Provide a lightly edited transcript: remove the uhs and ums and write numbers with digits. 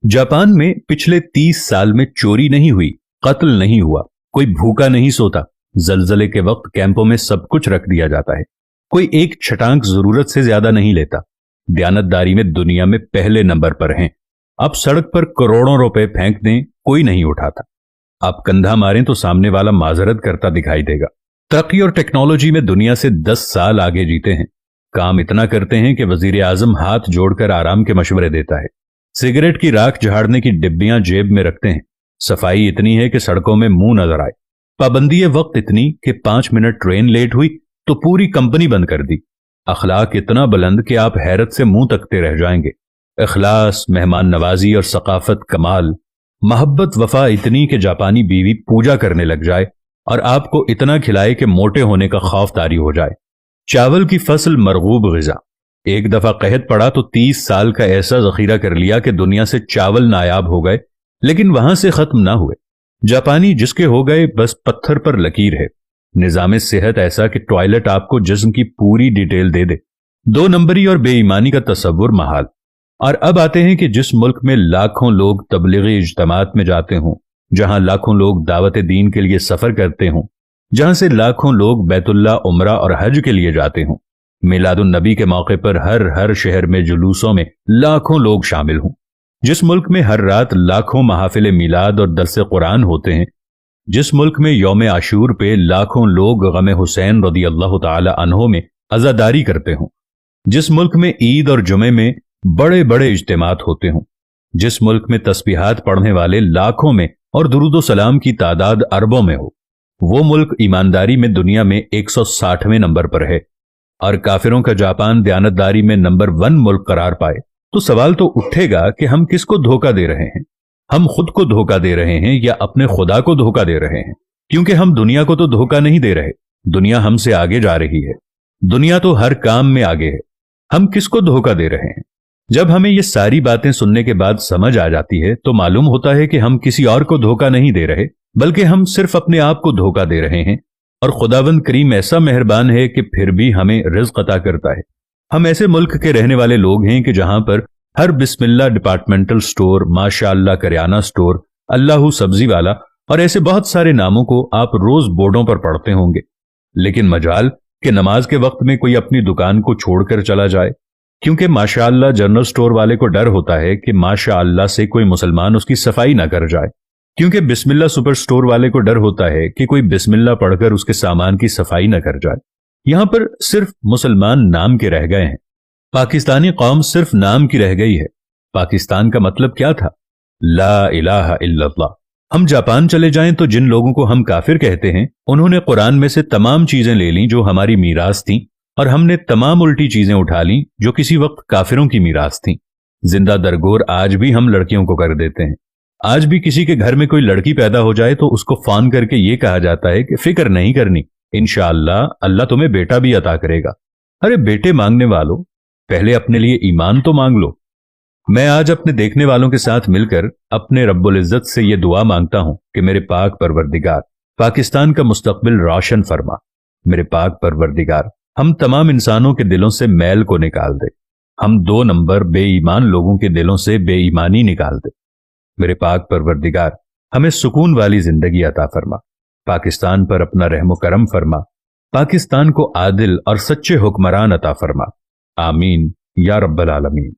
Japan में पिछले 30 साल में चोरी नहीं हुई, कत्ल नहीं हुआ, कोई भूखा नहीं सोता। जलजले के वक्त कैंपों में सब कुछ रख दिया जाता है। कोई एक छटांक जरूरत से ज्यादा नहीं लेता। दयानतदारी में दुनिया में पहले नंबर पर हैं। अब सड़क पर करोड़ों रुपए फेंक दें, कोई नहीं उठाता। आप कंधा मारें तो सामने वाला माजरत करता दिखाई देगा। तरक्की और टेक्नोलॉजी में दुनिया से 10 साल आगे जीते हैं। काम इतना करते हैं कि वजीर आजम हाथ जोड़कर आराम के मशवरे देता है। सिगरेट की राख झाड़ने की डिब्बियां जेब में रखते हैं। सफाई इतनी है कि सड़कों में मुंह नजर आए। पाबंदी वक्त इतनी कि 5 मिनट ट्रेन लेट हुई तो पूरी कंपनी बंद कर दी। अखलाक इतना बुलंद कि आप हैरत से मुंह तकते रह जाएंगे। इखलास, मेहमान नवाजी और सकाफत कमाल। मोहब्बत वफा इतनी कि जापानी बीवी पूजा करने लग जाए और आपको इतना खिलाए कि मोटे होने का खौफ तारी हो जाए। चावल की फसल मरगूब ग़िज़ा। एक दफा कहत पड़ा तो 30 साल का ऐसा जखीरा कर लिया कि दुनिया से चावल नायाब हो गए, लेकिन वहां से खत्म ना हुए। जापानी जिसके हो गए बस पत्थर पर लकीर है। निजाम सेहत ऐसा कि टॉयलेट आपको जिस्म की पूरी डिटेल दे दे। 2 नंबरी और बेईमानी का तस्वुर महाल। और अब आते हैं कि जिस मुल्क में लाखों लोग तबलीगी इज्तिमात में जाते हों, जहां लाखों लोग दावत दीन के लिए सफर करते हों, जहां से लाखों लोग बैतुल्ला, उमरा और हज के लिए जाते हों, मिलादुन नबी के मौके पर हर शहर में जुलूसों में लाखों लोग शामिल हों, जिस मुल्क में हर रात लाखों महफिल मिलाद और दरस कुरान होते हैं, जिस मुल्क में यौम आशूर पे लाखों लोग गम हुसैन रदी अल्लाह ताला अन्हो में अज़ादारी करते हों, जिस मुल्क में ईद और जुमे में बड़े बड़े इज्तिमात होते हों, जिस मुल्क में तस्बीहात पढ़ने वाले लाखों में और दुरूद सलाम की तादाद अरबों में हो, वो मुल्क ईमानदारी में दुनिया में 160वें नंबर पर है। और काफिरों का जापान दयानतदारी में नंबर 1 मुल्क करार पाए तो सवाल तो उठेगा कि हम किसको धोखा दे रहे हैं। हम खुद को धोखा दे रहे हैं या अपने खुदा को धोखा दे रहे हैं? क्योंकि हम दुनिया को तो धोखा नहीं दे रहे, दुनिया हमसे आगे जा रही है। दुनिया तो हर काम में आगे है। हम किसको धोखा दे रहे हैं? जब हमें ये सारी बातें सुनने के बाद समझ आ जाती है तो मालूम होता है कि हम किसी और को धोखा नहीं दे रहे, बल्कि हम सिर्फ अपने आप को धोखा दे रहे हैं। और खुदावंद करीम ऐसा मेहरबान है कि फिर भी हमें रिज़्क अता करता है। हम ऐसे मुल्क के रहने वाले लोग हैं कि जहां पर हर बिस्मिल्लाह डिपार्टमेंटल स्टोर, माशाअल्लाह करियाना स्टोर, अल्लाहू सब्जी वाला और ऐसे बहुत सारे नामों को आप रोज बोर्डों पर पढ़ते होंगे। लेकिन मजाल कि नमाज के वक्त में कोई अपनी दुकान को छोड़कर चला जाए, क्योंकि माशाअल्लाह जनरल स्टोर वाले को डर होता है कि माशाअल्लाह से कोई मुसलमान उसकी सफाई ना कर जाए, क्योंकि बिस्मिल्लाह सुपर स्टोर वाले को डर होता है कि कोई बिस्मिल्लाह पढ़कर उसके सामान की सफाई न कर जाए। यहां पर सिर्फ मुसलमान नाम के रह गए हैं। पाकिस्तानी कौम सिर्फ नाम की रह गई है। पाकिस्तान का मतलब क्या था? ला इलाहा इल्लल्लाह। हम जापान चले जाएं तो जिन लोगों को हम काफिर कहते हैं, उन्होंने कुरान में से तमाम चीजें ले ली जो हमारी मीरास थी, और हमने तमाम उल्टी चीजें उठा ली जो किसी वक्त काफिरों की मीरास थी। जिंदा दरगोर आज भी हम लड़कियों को कर देते हैं। आज भी किसी के घर में कोई लड़की पैदा हो जाए तो उसको फोन करके ये कहा जाता है कि फिक्र नहीं करनी, इंशाअल्लाह अल्लाह तुम्हें बेटा भी अता करेगा। अरे बेटे मांगने वालों, पहले अपने लिए ईमान तो मांग लो। मैं आज अपने देखने वालों के साथ मिलकर अपने रब्बुल इज्जत से ये दुआ मांगता हूं कि मेरे पाक परवरदिगार पाकिस्तान का मुस्तकबिल रोशन फरमा। मेरे पाक परवरदिगार हम तमाम इंसानों के दिलों से मैल को निकाल दे। हम 2 नंबर बेईमान लोगों के दिलों से बेईमानी निकाल दे। मेरे पाक परवरदिगार हमें सुकून वाली जिंदगी अता फरमा। पाकिस्तान पर अपना रहमो करम फरमा। पाकिस्तान को आदिल और सच्चे हुक्मरान अता फरमा। आमीन या रब्बल आलमीन।